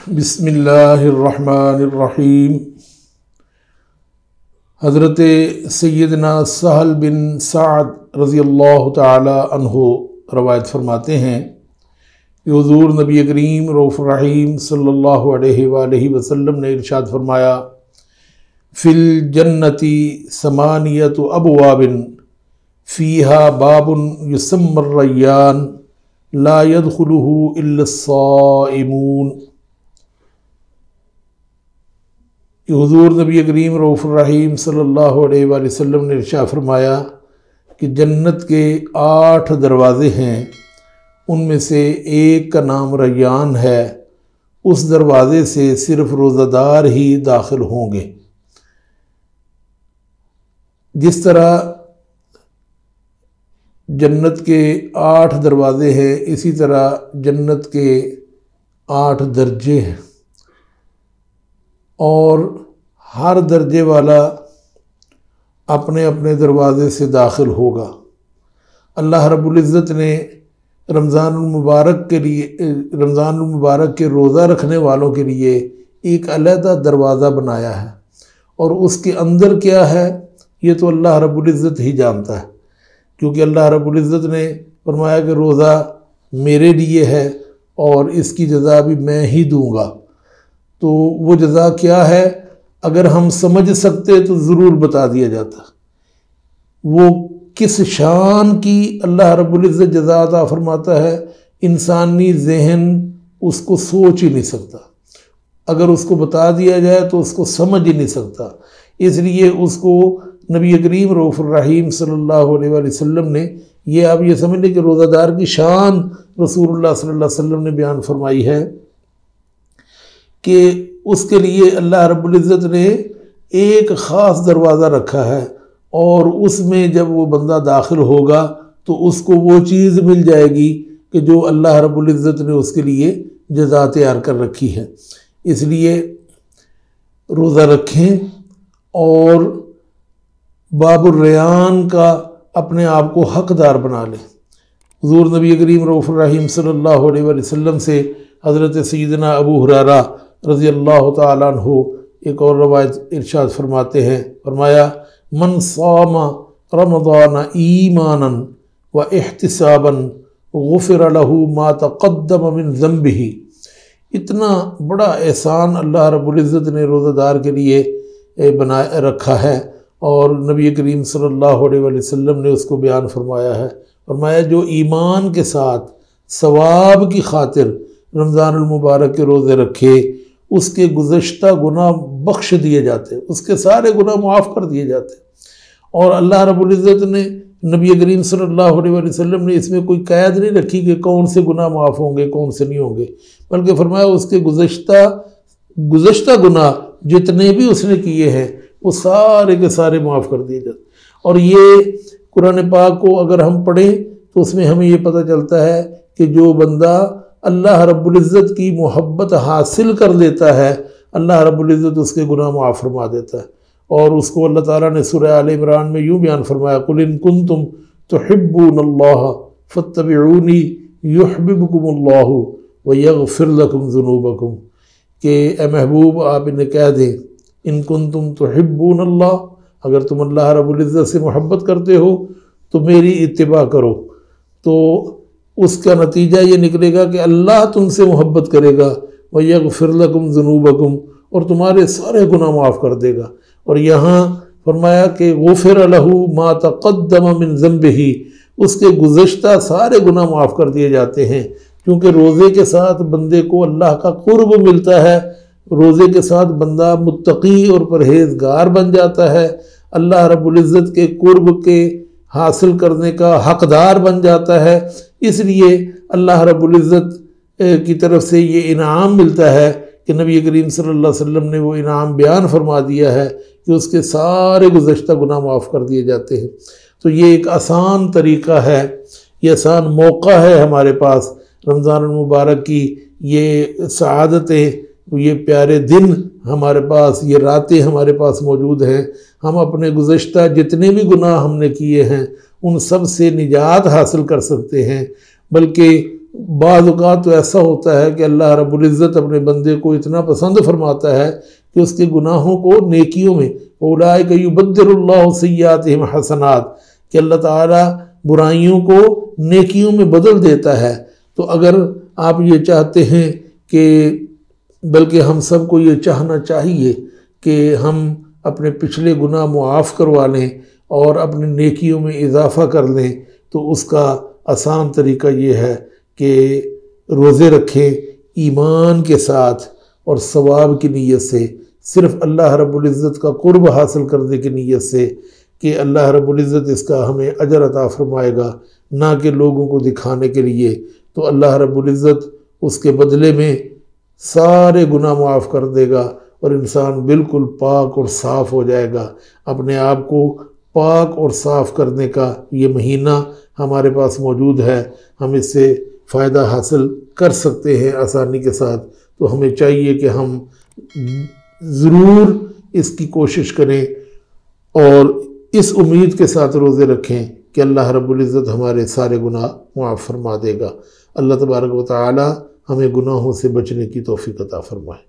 बिस्मिल्लाहिर्रहमानिर्रहीम। हज़रत सैयदना सहल बिन साद रज़ियल्लाहु ताला अन्हु रवायत फरमाते हैं कि हुज़ूर नबी करीम रऊफ़ रहीम सल्लल्लाहु अलैहि वसल्लम ने इरशाद फरमाया, फ़िल जन्नति समानियतु अबवाबिन फ़ीहा बाबुन युसम्मर रय्यान ला यदखुलुहु इल्लस्साइमून। हुज़ूर नबी करीम रऊफ़ रहीम सल्लल्लाहु अलैहि वसल्लम ने इरशाद फरमाया कि जन्नत के 8 दरवाज़े हैं, उनमें से एक का नाम रय्यान है। उस दरवाज़े से सिर्फ रोज़ादार ही दाखिल होंगे। जिस तरह जन्नत के 8 दरवाज़े हैं, इसी तरह जन्नत के 8 दर्जे हैं और हर दर्जे वाला अपने अपने दरवाज़े से दाखिल होगा। अल्लाह रब्बुल इज़्ज़त ने रमज़ानुल मुबारक के रोज़ा रखने वालों के लिए एक अलहदा दरवाज़ा बनाया है, और उसके अंदर क्या है ये तो अल्लाह रब्बुल इज़्ज़त ही जानता है, क्योंकि अल्लाह रब्बुल इज़्ज़त ने फरमाया कि रोज़ा मेरे लिए है और इसकी जज़ा भी मैं ही दूँगा। तो वो जज़ा क्या है, अगर हम समझ सकते तो ज़रूर बता दिया जाता। वो किस शान की अल्लाह रब्बुल इज़्ज़त जज़ा अता फरमाता है, इंसानी ज़हन उसको सोच ही नहीं सकता। अगर उसको बता दिया जाए तो उसको समझ ही नहीं सकता। इसलिए उसको नबी करीम रऊफ़ रहीम सल्लल्लाहु अलैहि वसल्लम ने ये, आप ये समझ लें कि रोज़ादार की शान रसूलुल्लाह सल्लल्लाहु अलैहि वसल्लम ने बयान फरमाई है कि उसके लिए अल्लाह रब्बुल इज़्ज़त ने एक ख़ास दरवाज़ा रखा है, और उसमें जब वो बंदा दाखिल होगा तो उसको वो चीज़ मिल जाएगी कि जो अल्लाह रब्बुल इज़्ज़त ने उसके लिए जज़ा तैयार कर रखी है। इसलिए रोज़ा रखें और बाबुर रयान का अपने आप को हक़दार बना लें। हुज़ूर नबी करीम रऊफ़ रहीम सल्लल्लाहु अलैहि वसल्लम से हज़रत सैयदना अबू हुरैरा रज़ियल्लाहु ताला अन्हु एक और रवायत इरशाद फरमाते हैं, फरमाया, मन सामा रमज़ान ईमानन व इहतिसाबन गुफ़िर लहू मा तक़द्दम मिन ज़ंबिही। इतना बड़ा एहसान अल्लाह रब्बुल इज़्ज़त ने रोज़ादार के लिए बनाए रखा है, और नबी करीम सल्लल्लाहु अलैहि वसल्लम ने उसको बयान फरमाया है। फरमाया, जो ईमान के साथ सवाब की खातिर रमज़ानुल मुबारक के रोज़े रखे, उसके गुज़श्ता गुनाह बख्श दिए जाते, उसके सारे गुनाह माफ़ कर दिए जाते। और अल्लाह रब्बुल इज़्ज़त ने नबी करीम सल्लल्लाहु अलैहि वसल्लम ने इसमें कोई क़ैद नहीं रखी कि कौन से गुनाह माफ़ होंगे कौन से नहीं होंगे, बल्कि फरमाया उसके गुज़श्ता गुनाह जितने भी उसने किए हैं वो सारे के सारे माफ़ कर दिए जाते। और ये कुरान पाक को अगर हम पढ़ें तो उसमें हमें ये पता चलता है कि जो बंदा अल्लाह रब्बुल इज़्ज़त की मोहब्बत हासिल कर लेता है, अल्लाह रब्बुल इज़्ज़त उसके गुनाह माफ़ फरमा देता है। और उसको अल्लाह ताला ने सूरह आल इमरान में यूँ बयान फरमाया, कुल इन कुंतुम तुहिब्बूनल्लाह फत्तबिऊनी युहब्बिबकुमुल्लाहु व यग़फिर लकुम ज़ुनूबकुम, कि ए महबूब आप इन्हें कह दें, इन कुंतुम तुहिब्बूनल्लाह, अगर तुम अल्लाह रब्बुल इज़्ज़त से मोहब्बत करते हो तो मेरी इत्तिबा करो, तो उसका नतीजा ये निकलेगा कि अल्लाह तुमसे मोहब्बत करेगा, व यग़फिर लकुम ज़ुनूबकुम, और तुम्हारे सारे गुनाह माफ़ कर देगा। और यहाँ फरमाया कि गुफ़िर लहू मा तक़द्दम मिन ज़ंबिही, उसके गुज़श्ता सारे गुनाह माफ़ कर दिए जाते हैं, क्योंकि रोज़े के साथ बंदे को अल्लाह का क़ुर्ब मिलता है। रोज़े के साथ बंदा मुत्तकी और परहेज़गार बन जाता है, अल्लाह रब्बुल इज़्ज़त के क़ुर्ब के हासिल करने का हक़दार बन जाता है। इसलिए अल्लाह रब्बुल इज़्ज़त की तरफ से ये इनाम मिलता है कि नबी करीम सल्लल्लाहु अलैहि वसल्लम ने वो इनाम बयान फरमा दिया है कि उसके सारे गुज़श्ता गुनाह माफ़ कर दिए जाते हैं। तो ये एक आसान तरीक़ा है, ये आसान मौका है हमारे पास रमज़ानुल मुबारक की ये सआदतें, ये प्यारे दिन हमारे पास, ये रातें हमारे पास मौजूद हैं। हम अपने गुज़श्ता जितने भी गुनाह हमने किए हैं उन सब से निजात हासिल कर सकते हैं, बल्कि बाद औक़ात तो ऐसा होता है कि अल्लाह रब्बुल इज़्ज़त अपने बंदे को इतना पसंद फरमाता है कि उसके गुनाहों को नेकियों में, उलाइक युबद्दिलुल्लाहु सय्यातिहिम हसनात, कि अल्लाह ताला बुराइयों को नेकियों में बदल देता है। तो अगर आप ये चाहते हैं कि, बल्कि हम सबको ये चाहना चाहिए कि हम अपने पिछले गुनाह मुआफ़ करवा लें और अपनी नेकियों में इजाफ़ा कर लें, तो उसका आसान तरीका ये है कि रोज़े रखें ईमान के साथ और सवाब की नीयत से, सिर्फ़ अल्लाह रब्बुल इज़्ज़त का कुर्ब हासिल करने की नीयत से कि अल्लाह रब्बुल इज़्ज़त इसका हमें अजर अता फरमाएगा, ना कि लोगों को दिखाने के लिए। तो अल्लाह रब्बुल इज़्ज़त उसके बदले में सारे गुनाह माफ़ कर देगा और इंसान बिल्कुल पाक और साफ़ हो जाएगा। अपने आप को पाक और साफ़ करने का ये महीना हमारे पास मौजूद है, हम इससे फ़ायदा हासिल कर सकते हैं आसानी के साथ। तो हमें चाहिए कि हम ज़रूर इसकी कोशिश करें और इस उम्मीद के साथ रोज़े रखें कि अल्लाह रब्बुल इज़्ज़त हमारे सारे गुनाह माफ़ फरमा देगा। अल्लाह तबारक व तआला हमें गुनाहों से बचने की तौफ़ीक़ अता फ़रमाए।